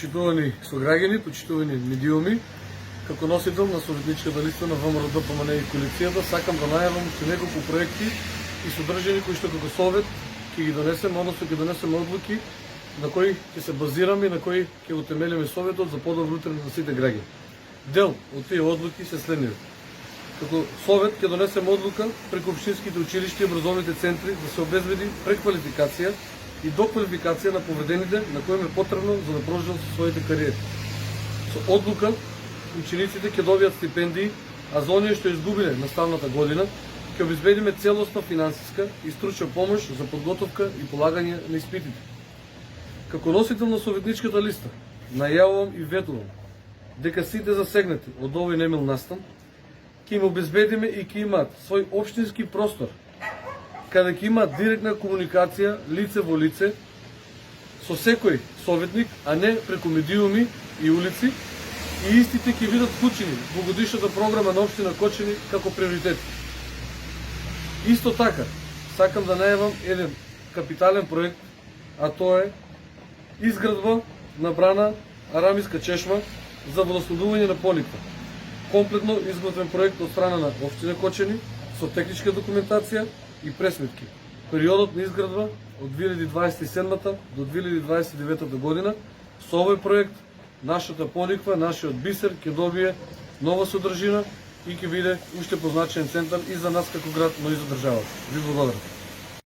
Почитувани сограѓани, почитувани медиуми, како носител на советничката листа на ВМРО ДПМН и коалицијата, сакам да најавам че неколку проекти и содржини кои што како совет ќе ги донесеме, односно ќе донесеме одлуки на кои ќе се базираме и на кои ќе го темелиме советот за подобро утре на сите граѓани. Дел од тие одлуки се следниот. Како совет ќе донесеме одлука преку општинските училишта и образовните центри да се обезбеди преквалификација и доквалификација на повредените на кои им е потребно за да продолжат со своите кариери. Со одлука учениците ќе добијат стипендии, а за оние што изгубиле наставната година ќе обезбедиме целосна финансиска и стручна помош за подготовка и полагање на испитите. Како носител на советничката листа најавувам и ветувам дека сите засегнати од овој немил настан ќе им обезбедиме и ќе имаат свој општински простор каде ќе има директна комуникација лице во лице со секој советник, а не преку медиуми и улици, и истите ќе бидат вклучени во годишната програма на општина Кочани како приоритет. Исто така, сакам да најавам еден капитален проект, а тоа е изградба на брана Арамиска чешма за водоснабдување на Пониква. Комплетно изготвен проект од страна на општина Кочани со техничка документација и пресметки. Периодот на изградба од 2027 до 2029 година. Со овој проект нашата Пониква, нашиот бисер ќе добие нова содржина и ќе биде уште позначен центар и за нас како град, но и за државата. Ви благодарам.